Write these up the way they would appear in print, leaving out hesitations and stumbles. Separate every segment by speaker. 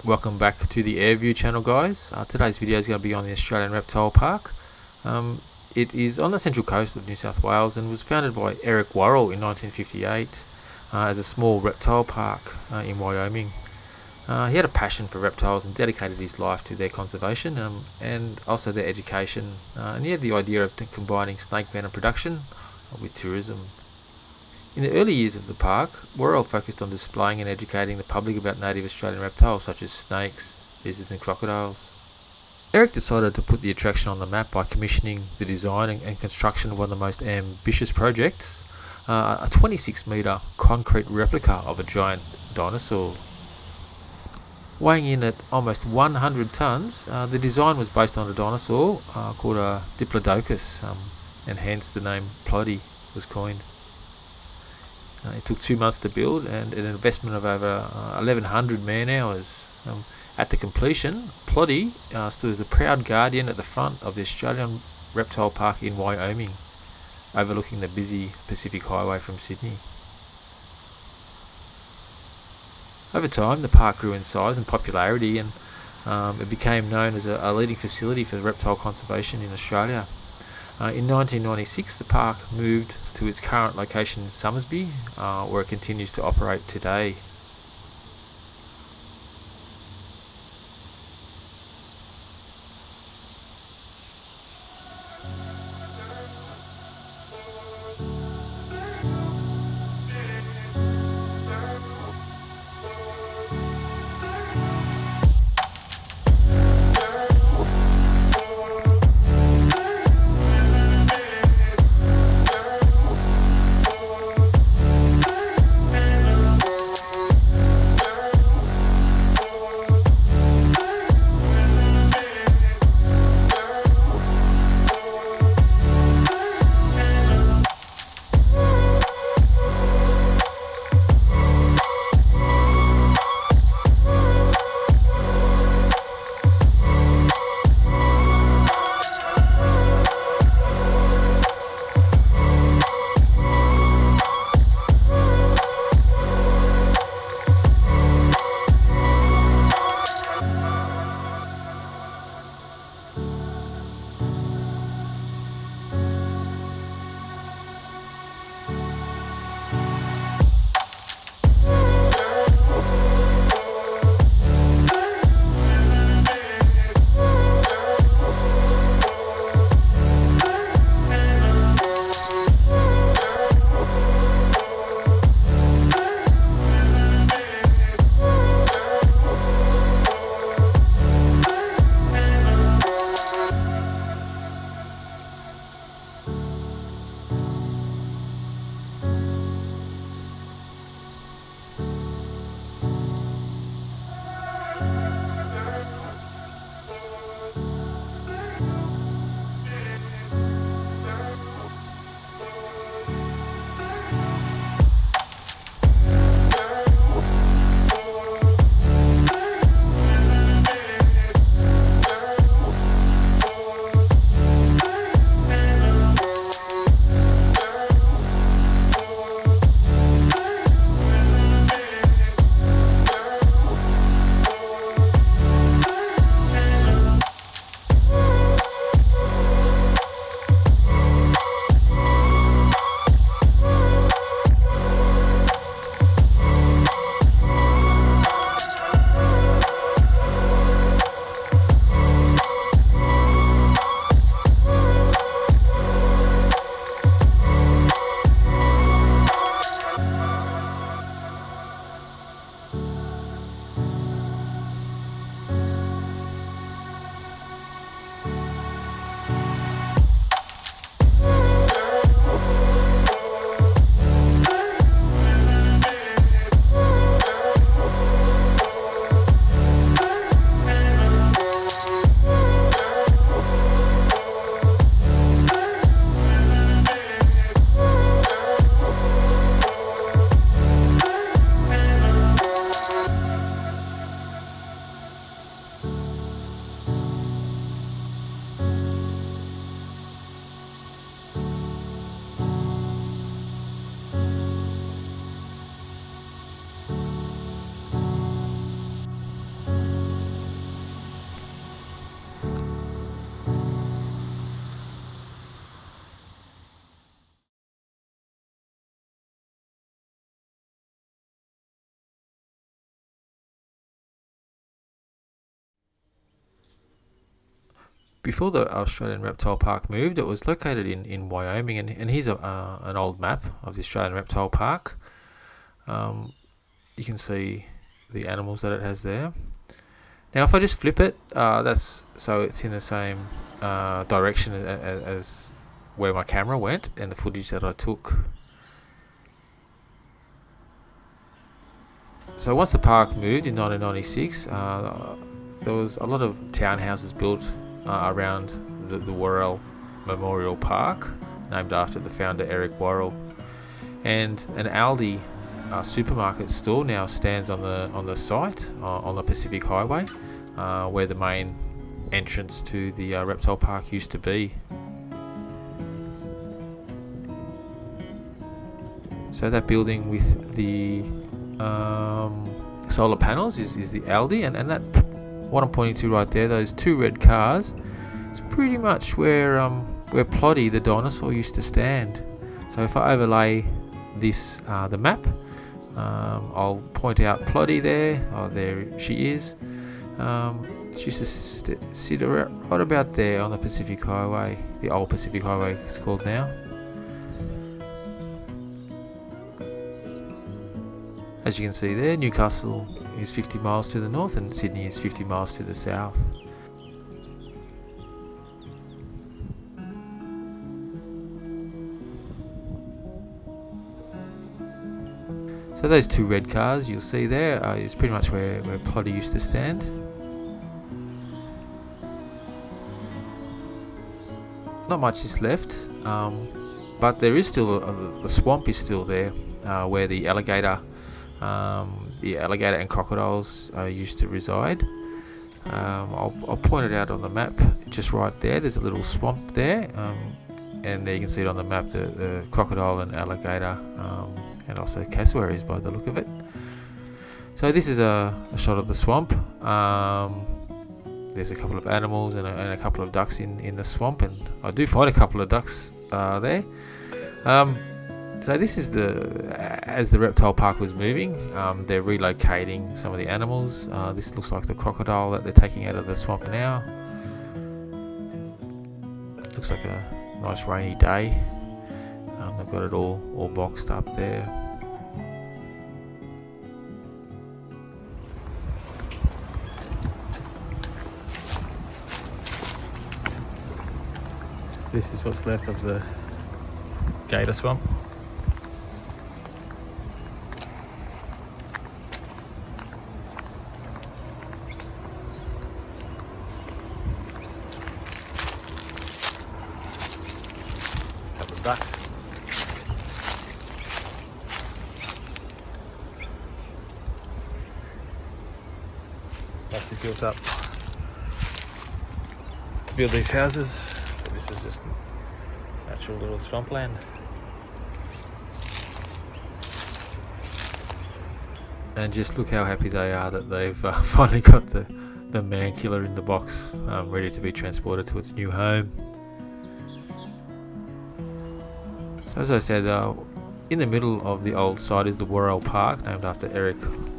Speaker 1: Welcome back to the Airview channel, guys. Today's video is going to be on the Australian Reptile Park. It is on the central coast of New South Wales and was founded by Eric Worrell in 1958 as a small reptile park in Wyoming. He had a passion for reptiles and dedicated his life to their conservation and also their education. And he had the idea of combining snake venom production with tourism. In the early years of the park, Worrell focused on displaying and educating the public about native Australian reptiles such as snakes, lizards and crocodiles. Eric decided to put the attraction on the map by commissioning the design and construction of one of the most ambitious projects, a 26-metre concrete replica of a giant dinosaur. Weighing in at almost 100 tonnes, the design was based on a dinosaur called a Diplodocus, and hence the name Ploddy was coined. It took 2 months to build and an investment of over 1,100 man-hours. At the completion, Ploddy stood as a proud guardian at the front of the Australian Reptile Park in Wyoming, overlooking the busy Pacific Highway from Sydney. Over time, the park grew in size and popularity, and it became known as a leading facility for reptile conservation in Australia. In 1996, the park moved to its current location in Somersby, where it continues to operate today. before the Australian Reptile Park moved, it was located in Wyoming, and here's an old map of the Australian Reptile Park. You can see the animals that it has there. Now if I just flip it, that's so it's in the same direction as where my camera went and the footage that I took. So once the park moved in 1996, there was a lot of townhouses built around the Worrell Memorial Park, named after the founder Eric Worrell, and an Aldi supermarket store now stands on the site on the Pacific Highway, where the main entrance to the reptile park used to be. So that building with the solar panels is the Aldi, and that what I'm pointing to right there, those two red cars, it's pretty much where Ploddy the dinosaur used to stand. So if I overlay this the map, I'll point out Ploddy there. Oh, there she is. She used to sit right about there on the Pacific Highway, the old Pacific Highway it's called now. As you can see there, Newcastle is 50 miles to the north and Sydney is 50 miles to the south. So those two red cars you'll see there is pretty much where Ploddy used to stand. Not much is left, but there is still the swamp is still there, where the alligator and crocodiles used to reside. I'll point it out on the map just right there. There's a little swamp there, and there you can see it on the map, the crocodile and alligator, and also cassowaries by the look of it. So this is a shot of the swamp. There's a couple of animals and a couple of ducks in the swamp, and I do find a couple of ducks there. So this is as the reptile park was moving, they're relocating some of the animals. This looks like the crocodile that they're taking out of the swamp now. Looks like a nice rainy day. They've got it all boxed up there. This is what's left of the gator swamp. Couple of ducks. Must be built up to build these houses. This is just natural little swampland. And just look how happy they are that they've finally got the mancula in the box, ready to be transported to its new home. So as I said, in the middle of the old site is the Worrell Park, named after Eric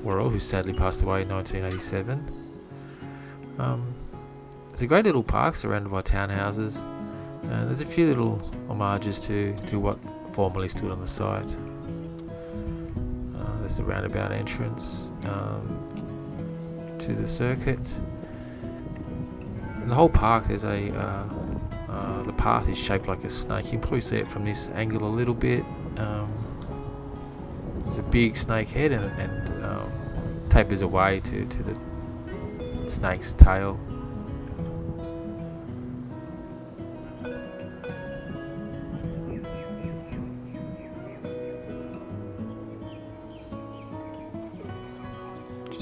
Speaker 1: Worrell, who sadly passed away in 1987. It's a great little park surrounded by townhouses. There's a few little homages to what formerly stood on the site. There's the roundabout entrance to the circuit. In the whole park, there's the path is shaped like a snake. You can probably see it from this angle a little bit. There's a big snake head and tapers away to the snake's tail.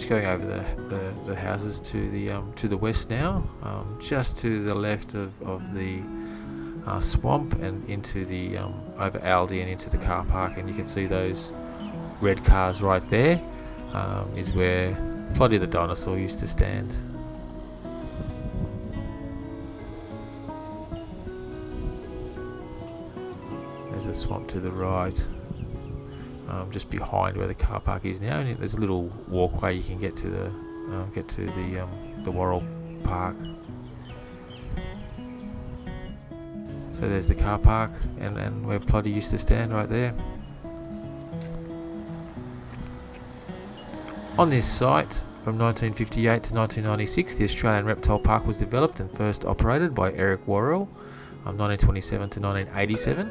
Speaker 1: Going over the houses to the west now, just to the left of the swamp and into the over Aldi and into the car park, and you can see those red cars right there. Is where Ploddy the dinosaur used to stand. There's a swamp to the right. Just behind where the car park is now, and there's a little walkway you can get to the Worrell Park. So there's the car park and where Ploddy used to stand right there. On this site, from 1958 to 1996, the Australian Reptile Park was developed and first operated by Eric Worrell, 1927 to 1987,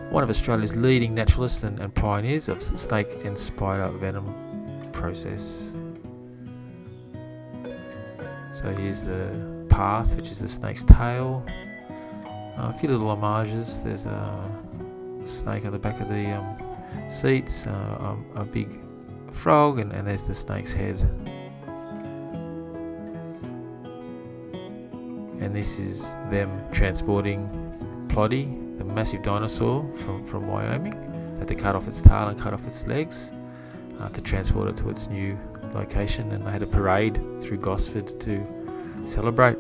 Speaker 1: one of Australia's leading naturalists and pioneers of snake and spider venom process. So here's the path, which is the snake's tail. A few little homages. There's a snake at the back of the seats, a big frog, and there's the snake's head. And this is them transporting Ploddy, the massive dinosaur from Wyoming, had to cut off its tail and cut off its legs to transport it to its new location, and they had a parade through Gosford to celebrate.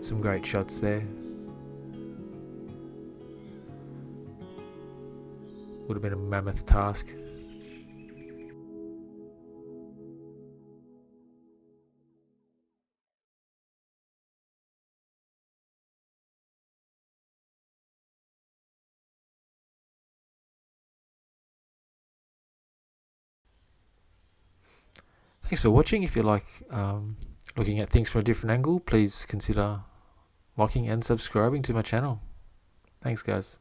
Speaker 1: Some great shots there. Would have been a mammoth task. Thanks for watching. If you like looking at things from a different angle, please consider liking and subscribing to my channel. Thanks, guys.